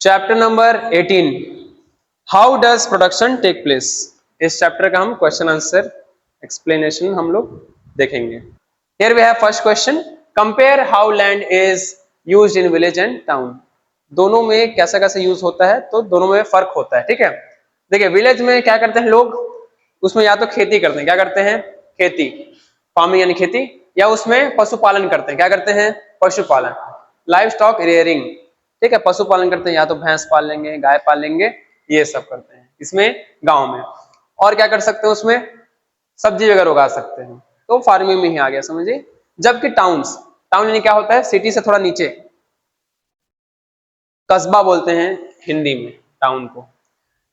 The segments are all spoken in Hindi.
Chapter number 18, how does production take place. इस चैप्टर का हम क्वेश्चन आंसर एक्सप्लेनेशन हम लोग देखेंगे। Here we have first question, compare how land is used in village and town. दोनों में कैसा कैसा यूज होता है, तो दोनों में फर्क होता है। ठीक है, देखिए विलेज में क्या करते हैं लोग, उसमें या तो खेती करते हैं, क्या करते हैं, खेती, फार्मिंग यानी खेती, या उसमें पशुपालन करते हैं, क्या करते हैं, पशुपालन, लाइव स्टॉक रियरिंग। ठीक है, पशुपालन करते हैं, या तो भैंस पाल लेंगे, गाय पाल लेंगे, ये सब करते हैं इसमें गांव में। और क्या कर सकते हैं, उसमें सब्जी वगैरह उगा सकते हैं, तो फार्मिंग में ही आ गया समझिए। जबकि टाउन्स, टाउन यानी क्या होता है, सिटी से थोड़ा नीचे, कस्बा बोलते हैं हिंदी में टाउन को।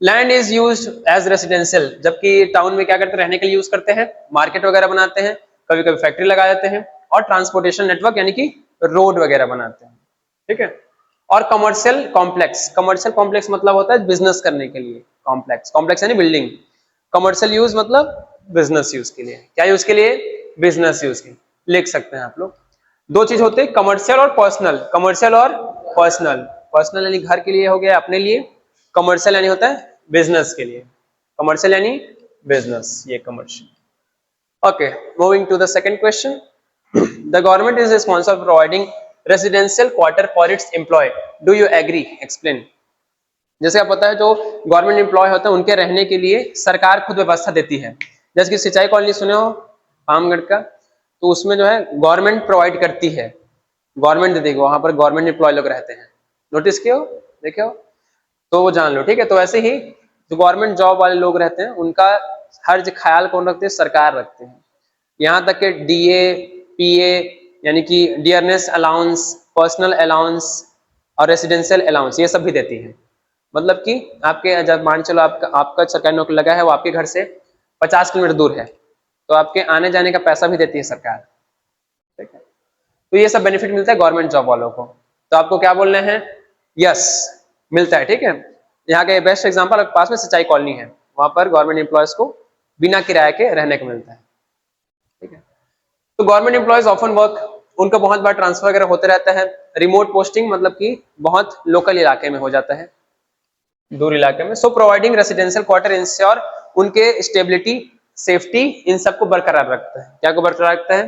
Land is used as residential, जबकि टाउन में क्या करते हैं, रहने के लिए यूज करते हैं, मार्केट वगैरह बनाते हैं, कभी कभी फैक्ट्री लगा देते हैं, और ट्रांसपोर्टेशन नेटवर्क यानी कि रोड वगैरह बनाते हैं। ठीक है, और कमर्शियल कॉम्प्लेक्स, कमर्शियल कॉम्प्लेक्स मतलब होता है बिजनेस करने के लिए, कॉम्प्लेक्स, कॉम्प्लेक्स यानी बिल्डिंग, कमर्शियल यूज मतलब बिजनेस यूज के लिए, क्या यूज के लिए, बिजनेस यूज के लिए, लिख सकते हैं आप लोग। दो चीज होते हैं, कमर्शियल और पर्सनल, कमर्शियल और पर्सनल, पर्सनल यानी घर के लिए हो गया, अपने लिए, कमर्शियल यानी होता है बिजनेस के लिए, कमर्शियल यानी बिजनेस, ये commercial. Okay, moving to the second question, the government is responsible for providing residential quarter for its employ, do you agree, explain. जैसे आप पता है, जो गवर्नमेंट एम्प्लॉय होता है उनके रहने के लिए सरकार खुद व्यवस्था देती है। जैसे कि सिंचाई कॉलोनी सुने हो पामगढ़ का, तो उसमें जो है गवर्नमेंट प्रोवाइड करती है, गवर्नमेंट दे देगी, वहां पर गवर्नमेंट एम्प्लॉय लोग रहते हैं, नोटिस किए हो, देखे हो, तो वो जान लो। ठीक है, तो ऐसे ही जो गवर्नमेंट जॉब वाले लोग रहते हैं उनका हर ख्याल कौन रखते हैं, सरकार रखते हैं। यहाँ तक कि डीए, पीए यानी कि डियरनेस अलाउंस, पर्सनल अलाउंस और रेसिडेंशियल अलाउंस, ये सब भी देती है। मतलब कि आपके, जब मान चलो आपका सरकारी नौकरी लगा है, वो आपके घर से 50 किलोमीटर दूर है, तो आपके आने जाने का पैसा भी देती है सरकार। ठीक है, तो ये सब बेनिफिट मिलता है गवर्नमेंट जॉब वालों को। तो आपको क्या बोलना है, यस मिलता है। ठीक है, यहाँ का बेस्ट एग्जांपल पास में सिंचाई कॉलोनी है, वहां पर गवर्नमेंट एम्प्लॉयज को बिना किराए के रहने को मिलता है। ठीक है, तो गवर्नमेंट एम्प्लॉयज ऑफन वर्क, उनका बहुत बार ट्रांसफर वगैरह होते रहता है। रिमोट पोस्टिंग मतलब कि बहुत लोकल इलाके में हो जाता है, दूर इलाके में। सो प्रोवाइडिंग रेसिडेंशियल क्वार्टर इंश्योर उनके स्टेबिलिटी, सेफ्टी, इन सबको बरकरार रखता है। क्या को बरकरार रखता है,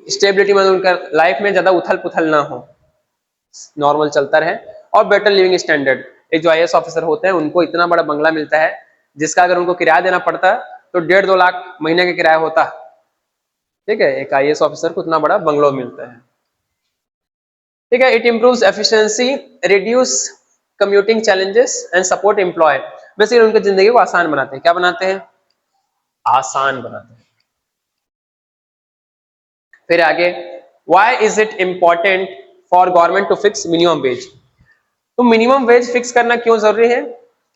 स्टेबिलिटी, मतलब उनका लाइफ में ज्यादा उथल पुथल ना हो, नॉर्मल चलता रहे। और बेटर लिविंग स्टैंडर्ड, एक जो आईएएस ऑफिसर होते हैं उनको इतना बड़ा बंगला मिलता है जिसका अगर उनको किराया देना पड़ता तो 1.5-2 लाख महीने का किराया होता। ठीक है, एक आईएएस ऑफिसर को इतना बड़ा बंगलो मिलता है। ठीक है, it improves efficiency, reduce commuting challenges and support employ, basically उनकी जिंदगी को आसान बनाते हैं। क्या बनाते हैं, आसान बनाते हैं। फिर आगे, why is it important for government to fix minimum wage. तो मिनिमम वेज फिक्स करना क्यों जरूरी है,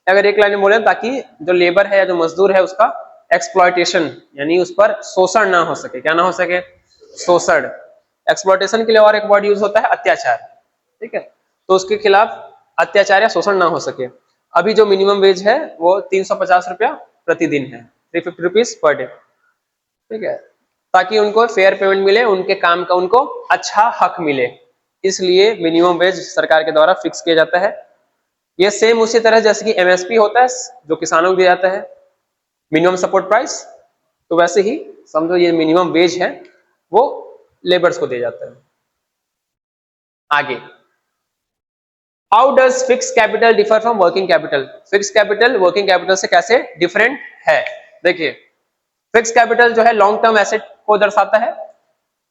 अगर एक लाइन में बोले, ताकि जो लेबर है या जो मजदूर है उसका एक्सप्लॉयटेशन यानी उस पर शोषण ना हो सके। क्या ना हो सके, शोषण। एक्सप्लॉयटेशन के लिए और एक वर्ड यूज होता है, अत्याचार। ठीक है, तो उसके खिलाफ अत्याचार या शोषण ना हो सके। अभी जो मिनिमम वेज है वो 350 रुपया प्रतिदिन है, 350 रुपीज पर डे। ठीक है, ताकि उनको फेयर पेमेंट मिले, उनके काम का उनको अच्छा हक मिले, इसलिए मिनिमम वेज सरकार के द्वारा फिक्स किया जाता है। ये सेम उसी तरह जैसे कि एमएसपी होता है जो किसानों को दिया जाता है, मिनिमम सपोर्ट प्राइस, तो वैसे ही समझो ये मिनिमम वेज है वो लेबर्स को दिया जाता है। आगे, how does fix capital differ from working capital. Fix capital working capital से कैसे डिफरेंट है, देखिए फिक्स कैपिटल जो है लॉन्ग टर्म एसेट को दर्शाता है,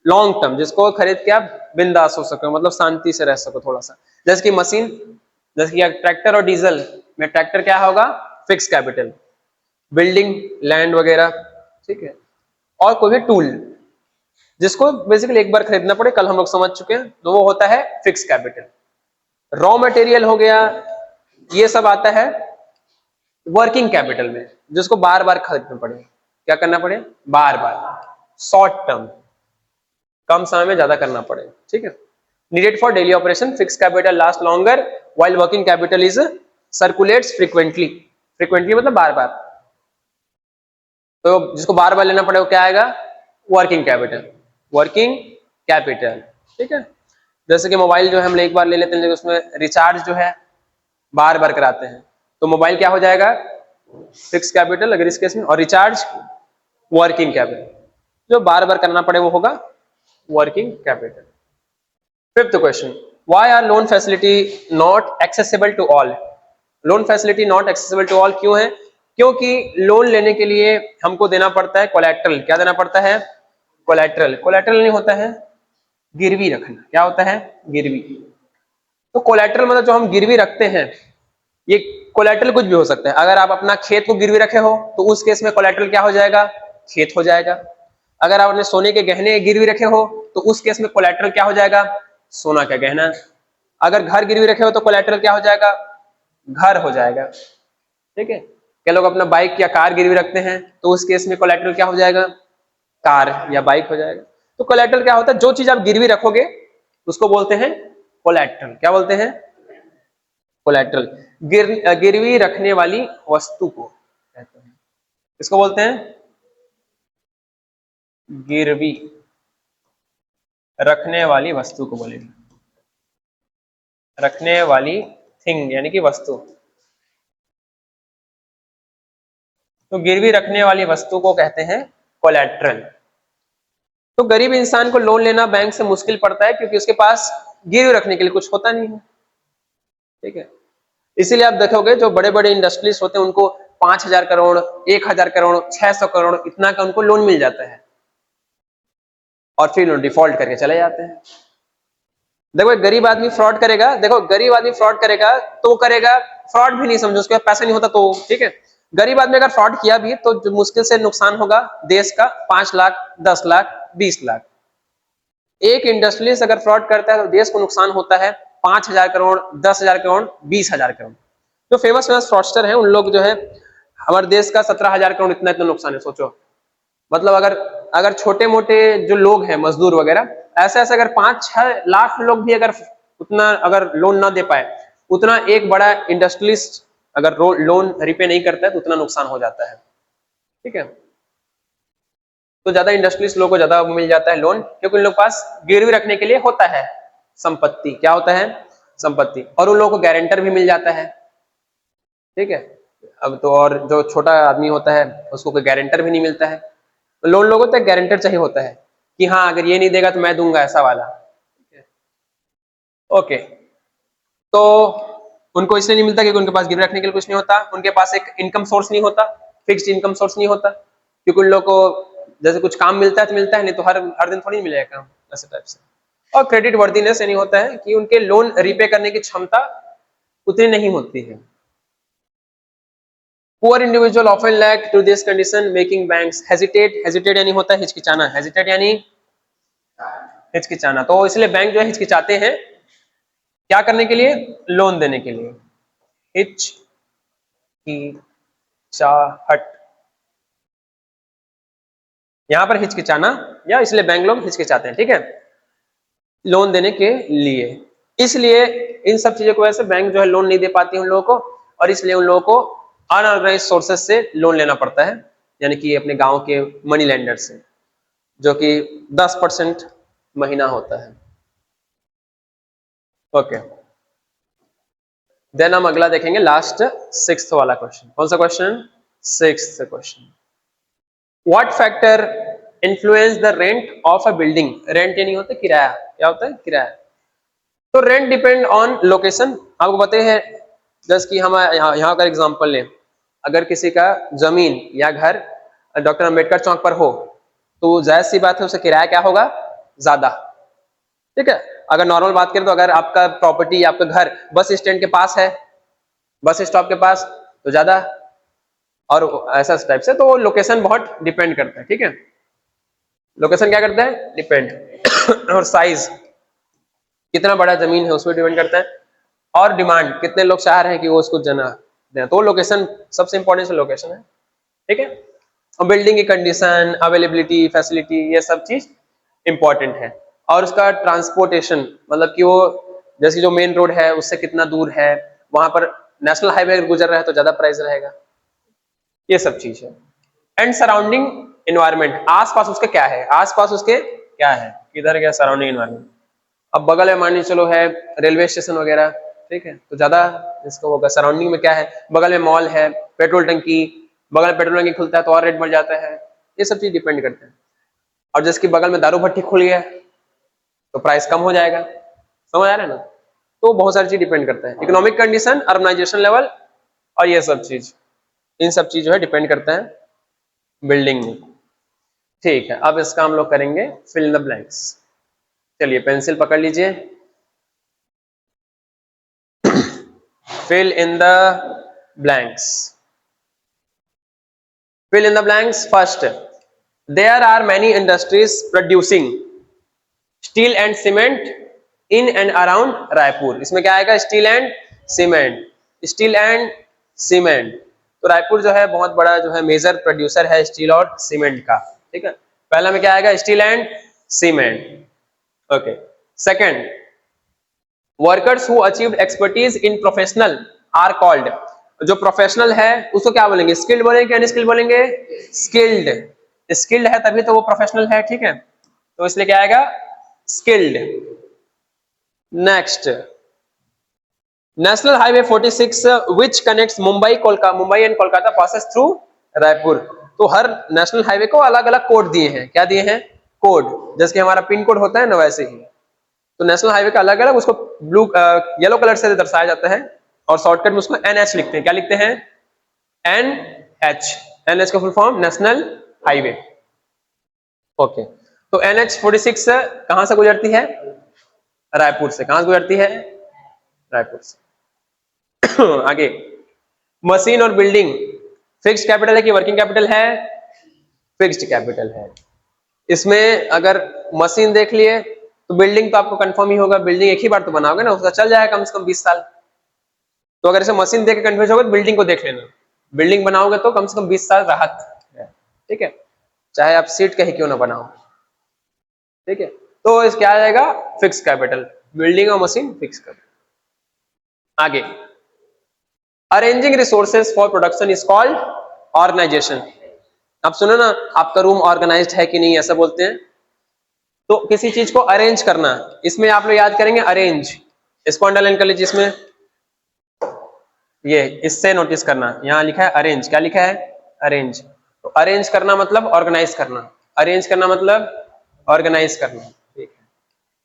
लॉन्ग टर्म, जिसको खरीद के आप बिंदास हो सको, मतलब शांति से रह सको थोड़ा सा। जैसे कि मशीन, जैसे कि ट्रैक्टर और डीजल में, ट्रैक्टर क्या होगा, फिक्स कैपिटल, बिल्डिंग, लैंड वगैरह। ठीक है, और कोई भी टूल जिसको बेसिकली एक बार खरीदना पड़े, कल हम लोग समझ चुके हैं, तो वो होता है फिक्स कैपिटल। रॉ मटेरियल हो गया, ये सब आता है वर्किंग कैपिटल में, जिसको बार बार खरीदना पड़े। क्या करना पड़े, बार बार, शॉर्ट टर्म, कम समय में ज्यादा करना पड़े। ठीक है, needed for daily operation, fix capital last longer while working capital is circulates frequently. Frequently मतलब बार बार, तो जिसको बार बार लेना पड़े वो क्या आएगा, वर्किंग कैपिटल, वर्किंग कैपिटल। ठीक है, जैसे कि मोबाइल जो है हम एक बार ले लेते हैं, लेकिन उसमें रिचार्ज जो है बार बार कराते हैं, तो मोबाइल क्या हो जाएगा, फिक्स कैपिटल अगर इस केस में, और रिचार्ज वर्किंग कैपिटल, जो बार बार करना पड़े वो होगा working capital. Fifth question, why are loan facility not accessible to all? Loan facility not accessible to all क्यों है? क्योंकि लोन लेने के लिए हमको देना पड़ता है कोलैटरल। क्या देना पड़ता है? कोलैटरल। कोलैटरल नहीं होता है गिरवी रखना। क्या होता है? गिरवी। तो कोलैटरल मतलब जो हम गिरवी रखते हैं, ये कोलैटरल कुछ भी हो सकता है। अगर आप अपना खेत को गिरवी रखे हो तो उस केस में कोलैटरल क्या हो जाएगा? खेत हो जाएगा। अगर आप अपने सोने के गहने गिरवी रखे हो तो उस केस में कोलैटरल क्या हो जाएगा? सोना का गहना। अगर घर गिरवी रखे हो तो कोलैटरल क्या हो जाएगा? घर हो जाएगा। ठीक है। क्या लोग अपना बाइक या कार गिरवी रखते हैं तो उस केस में कोलैटरल क्या हो जाएगा? कार या बाइक हो जाएगा। तो कोलैटरल क्या होता है? जो चीज आप गिरवी रखोगे उसको बोलते हैं कोलैटरल। क्या बोलते हैं? कोलैटरल। गिरवी रखने वाली वस्तु को कहते हैं, इसको बोलते हैं गिरवी रखने वाली वस्तु को बोलेंगे, रखने वाली थिंग यानी कि वस्तु। तो गिरवी रखने वाली वस्तु को कहते हैं कोलैटरल। तो गरीब इंसान को लोन लेना बैंक से मुश्किल पड़ता है क्योंकि उसके पास गिरवी रखने के लिए कुछ होता नहीं है। ठीक है। इसीलिए आप देखोगे जो बड़े बड़े इंडस्ट्रीज होते हैं उनको 5,000 करोड़, 1,000 करोड़, 600 करोड़ इतना का उनको लोन मिल जाता है और फिर डिफॉल्ट करके चले जाते हैं। देखो गरीब आदमी फ्रॉड करेगा, देखो गरीब आदमी फ्रॉड करेगा तो करेगा, फ्रॉड भी नहीं समझो, उसके पास पैसा नहीं होता तो ठीक है। गरीब आदमी अगर फ्रॉड किया भी तो जो मुश्किल से नुकसान होगा देश का 5 लाख, 10 लाख, 20 लाख। एक इंडस्ट्रियलिस्ट अगर फ्रॉड करता है तो देश को नुकसान होता है 5,000 करोड़, 10,000 करोड़, 20,000 करोड़। जो फेमस फेमस फ्रॉडस्टर हैं उन लोग जो है हमारे देश का 17,000 करोड़ इतना इतना नुकसान है। सोचो मतलब अगर अगर छोटे मोटे जो लोग हैं मजदूर वगैरह ऐसे ऐसे अगर 5-6 लाख लोग भी अगर उतना अगर लोन ना दे पाए, उतना एक बड़ा इंडस्ट्रियलिस्ट अगर लोन रिपे नहीं करता है तो उतना नुकसान हो जाता है। ठीक है। तो ज्यादा इंडस्ट्रियलिस्ट लोगों को ज्यादा मिल जाता है लोन क्योंकि उन लोग पास गिरवी रखने के लिए होता है संपत्ति। क्या होता है? संपत्ति। और उन लोगों को गारंटर भी मिल जाता है। ठीक है। अब तो और जो छोटा आदमी होता है उसको कोई गारंटर भी नहीं मिलता है। लोन लोगों तक गारंटर चाहिए होता है कि हाँ अगर ये नहीं देगा तो मैं दूंगा, ऐसा वाला। ओके। तो उनको इसलिए नहीं मिलता क्योंकि उनके पास गिरवी रखने के लिए कुछ नहीं होता, उनके पास एक इनकम सोर्स नहीं होता, फिक्स्ड इनकम सोर्स नहीं होता क्योंकि उन लोग को जैसे कुछ काम मिलता है तो मिलता है, नहीं तो हर हर दिन थोड़ी मिलेगा काम, ऐसे टाइप से। और क्रेडिट वर्दीनेस नहीं होता है कि उनके लोन रिपे करने की क्षमता उतनी नहीं होती है। Poor individual often lack to this condition making banks hesitate। hesitate यानी होता है हिचकिचाना, hesitate यानी हिचकिचाना। तो इसलिए बैंक जो है हिचकिचाते हैं क्या करने के लिए? लोन देने के लिए। हिचकिचाहट, यहां पर हिचकिचाना या इसलिए बैंक लोग हिचकिचाते हैं। ठीक है। लोन देने के लिए, इसलिए इन सब चीजों की वजह से बैंक जो है लोन नहीं दे पाती उन लोगों को और इसलिए उन लोगों को अनऑर्गेनाइज सोर्सेज से लोन लेना पड़ता है, यानी कि अपने गांव के मनी लेंडर से, जो कि 10% महीना होता है। ओके। देन हम अगला देखेंगे लास्ट 6th वाला क्वेश्चन। कौन सा question? 6th question. What factor influence the rent of a building? Rent यानी होता है किराया। क्या होता है? किराया। तो रेंट डिपेंड ऑन लोकेशन। आपको पता है जैसे कि हम यहाँ का एग्जांपल लें, अगर किसी का जमीन या घर डॉक्टर अंबेडकर चौक पर हो तो जाहिर सी बात है उसका किराया क्या होगा? ज्यादा। ठीक है। अगर नॉर्मल बात करें तो अगर आपका प्रॉपर्टी, आपका घर बस स्टैंड के पास है, बस स्टॉप के पास, तो ज्यादा। और ऐसा टाइप से तो लोकेशन बहुत डिपेंड करता है। ठीक है। लोकेशन क्या करता है? डिपेंड। और साइज, कितना बड़ा जमीन है उस पर डिपेंड करता है। और डिमांड, कितने लोग चाह रहे हैं कि वो उसको जना दें, तो लोकेशन सबसे इंपॉर्टेंट लोकेशन है। ठीक है। और बिल्डिंग की कंडीशन, अवेलेबिलिटी, फैसिलिटी, ये सब चीज इंपॉर्टेंट है। और उसका ट्रांसपोर्टेशन, मतलब कि वो जैसे जो मेन रोड है उससे कितना दूर है, वहां पर नेशनल हाईवे गुजर रहा है तो ज्यादा प्राइस रहेगा, ये सब चीज है। एंड सराउंडिंग एनवायरमेंट, आसपास उसके क्या है, आसपास उसके क्या है, किधर क्या सराउंडिंग एनवायरमेंट। अब बगल में मान चलो है रेलवे स्टेशन वगैरह, ठीक है, तो ज्यादा इसको होगा। सराउंडिंग में क्या है, बगल में मॉल है, पेट्रोल टंकी, बगल में पेट्रोल टंकी खुलता है तो और रेट बढ़ जाता है, ये सब चीज डिपेंड करते हैं। और जिसकी बगल में दारू भट्टी खुल गया तो प्राइस कम हो जाएगा, समझ आ रहा है ना। तो बहुत सारी चीज डिपेंड करता है, इकोनॉमिक कंडीशन, अर्बनाइजेशन लेवल और ये सब चीज, इन सब चीज जो है डिपेंड करता है बिल्डिंग में। ठीक है, अब इसका हम लोग करेंगे फिल इन द ब्लैंक्स। चलिए पेंसिल पकड़ लीजिए। Fill in the blanks. Fill in the blanks. First, there are many industries producing steel and cement in and around Raipur. इसमें क्या आएगा, steel and cement, steel and cement. तो रायपुर जो है बहुत बड़ा जो है मेजर प्रोड्यूसर है स्टील और सीमेंट का, ठीक है। पहला में क्या आएगा, steel and cement, okay. Second, workers who achieved expertise in professional are called. जो प्रोफेशनल है उसको क्या बोलेंगे, स्किल्ड बोलेंगे, अनस्किल्ड बोलेंगे, स्किल्ड। स्किल्ड है तभी तो वो प्रोफेशनल है, ठीक है, तो इसलिए क्या आएगा, skilled. Next, national highway 46 which connects Mumbai and Kolkata passes through Raipur. तो हर नेशनल हाईवे को अलग अलग कोड दिए हैं, क्या दिए हैं, कोड, जैसे कि हमारा पिन कोड होता है ना वैसे ही। तो नेशनल हाईवे का अलग अलग उसको ब्लू येलो कलर से दर्शाया जाता है और शॉर्टकट में उसको NH लिखते हैं। क्या लिखते हैं, NH। NH का full form national highway, okay. तो NH 46 कहां से गुजरती है, रायपुर से। कहां से गुजरती है, रायपुर से। आगे, मशीन और बिल्डिंग फिक्स्ड कैपिटल है कि वर्किंग कैपिटल है, फिक्स्ड कैपिटल है। इसमें अगर मशीन देख लिए तो बिल्डिंग तो आपको कंफर्म ही होगा, बिल्डिंग एक ही बार तो बनाओगे ना, उसका चल जाएगा कम से कम 20 साल। तो अगर इसे मशीन देख के कंफ्यूज होगा तो बिल्डिंग को देख लेना, बिल्डिंग बनाओगे तो कम से कम 20 साल राहत है, ठीक है, चाहे आप सीट कहीं क्यों ना बनाओ, ठीक है। तो इस क्या आ जाएगा, फिक्स कैपिटल, बिल्डिंग और मशीन फिक्स कैपिटल। आगे, arranging resources for production is called organisation. अब सुनो ना, आपका रूम ऑर्गेनाइज्ड है कि नहीं, ऐसा बोलते हैं। तो किसी चीज को अरेंज करना, इसमें आप लोग याद करेंगे अरेंज, इसको अंडरलाइन कर लीजिए। इसमें ये इससे नोटिस करना, यहां लिखा है अरेंज, क्या लिखा है, अरेंज। तो अरेंज करना मतलब ऑर्गेनाइज करना, अरेंज करना मतलब ऑर्गेनाइज करना, ठीक है।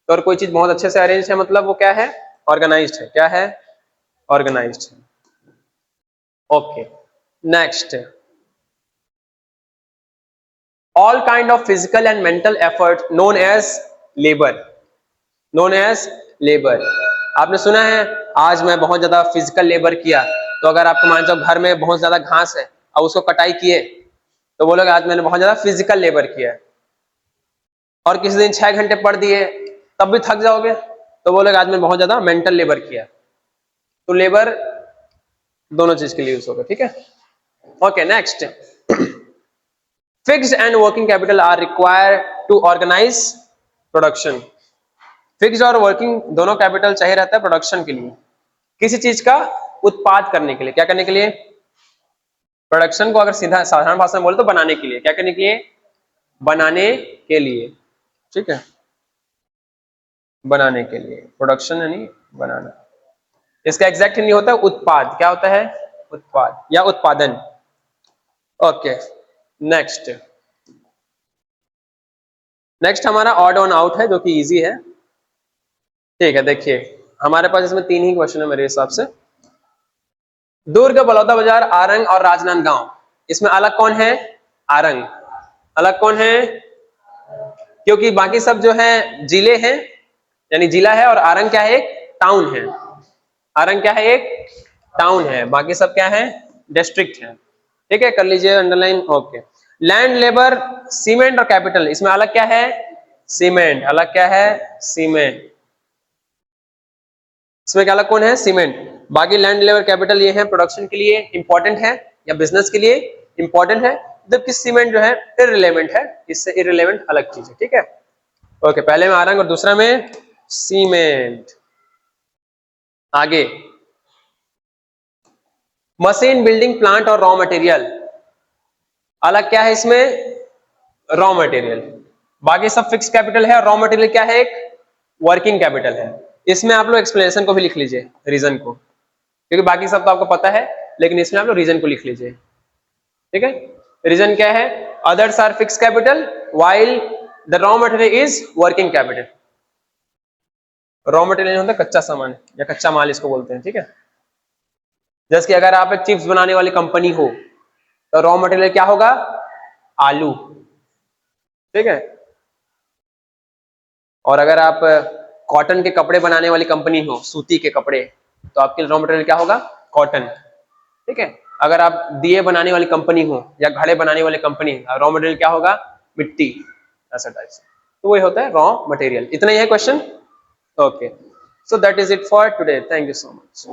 तो और कोई चीज बहुत अच्छे से अरेंज है मतलब वो क्या है, ऑर्गेनाइज्ड है, क्या है, ऑर्गेनाइज्ड है, okay. Next, all kind of physical and mental effort known as labor, known as labor। आपने सुना है आज मैं बहुत ज्यादा फिजिकल लेबर किया, तो अगर आपको मान लो घर में बहुत ज्यादा घास है और उसको कटाई किए तो बोलोगे आज मैंने बहुत ज्यादा फिजिकल लेबर किया। और किसी दिन 6 घंटे पढ़ दिए तब भी थक जाओगे तो बोलोगे आज मैंने बहुत ज्यादा मेंटल लेबर किया। तो लेबर दोनों चीज के लिए यूज होगा, ठीक है, okay. Next, fixed and working capital are required to organise production. Fixed और वर्किंग दोनों कैपिटल चाहिए रहता है प्रोडक्शन के लिए, किसी चीज का उत्पाद करने के लिए। क्या करने के लिए, प्रोडक्शन को अगर सीधा साधारण भाषा में बोले तो बनाने के लिए। क्या करने के लिए, बनाने के लिए, ठीक है, बनाने के लिए। प्रोडक्शन यानी बनाना, इसका एग्जैक्ट नहीं होता उत्पाद, क्या होता है, उत्पाद या उत्पादन, ओके। नेक्स्ट, नेक्स्ट हमारा ऑड ऑन आउट है जो कि इजी है, ठीक है। देखिए हमारे पास इसमें 3 ही क्वेश्चन है मेरे हिसाब से। दुर्ग, बलौदा बाजार, आरंग और राजनांदगांव, इसमें अलग कौन है, आरंग। अलग कौन है, क्योंकि बाकी सब जो है जिले हैं, यानी जिला है, और आरंग क्या है, एक टाउन है। आरंग क्या है, एक टाउन है, बाकी सब क्या है, डिस्ट्रिक्ट है, ठीक है, कर लीजिए underline, okay. Land, labour, cement और कैपिटल, इसमें अलग क्या है, सीमेंट। अलग क्या है, सीमेंट। इसमें क्या अलग कौन है, सीमेंट। बाकी लैंड, लेबर, कैपिटल ये है प्रोडक्शन के लिए इंपॉर्टेंट है या बिजनेस के लिए इंपॉर्टेंट है, जबकि सीमेंट जो है इररिलेवेंट है, इससे इररिलेवेंट अलग चीज है, ठीक है, ओके। पहले में आरंग और दूसरा में सीमेंट। आगे, मशीन, बिल्डिंग, प्लांट और रॉ मटेरियल, अलग क्या है इसमें, रॉ मटेरियल। बाकी सब फिक्स कैपिटल है और रॉ मटेरियल क्या है, एक वर्किंग कैपिटल है। इसमें आप लोग एक्सप्लेनेशन को भी लिख लीजिए, रीजन को, क्योंकि बाकी सब तो आपको पता है, लेकिन इसमें आप लोग रीजन को लिख लीजिए, ठीक है। रीजन क्या है? Others are fix capital while the raw material is working capital. Raw material होता है कच्चा सामान या कच्चा माल इसको बोलते हैं, ठीक है। जैसे कि अगर आप एक चिप्स बनाने वाली कंपनी हो तो रॉ मटेरियल क्या होगा? आलू, ठीक है। और अगर आप कॉटन के कपड़े बनाने वाली कंपनी हो, सूती के कपड़े, तो आपके रॉ मटेरियल क्या होगा? कॉटन, ठीक है। अगर आप दिए बनाने वाली कंपनी हो या घड़े बनाने वाली कंपनी, रॉ मटेरियल क्या होगा? मिट्टी, ऐसा टाइप से। तो वही होता है रॉ मटेरियल। इतना ही है question. Okay, so that is it for today, thank you so much.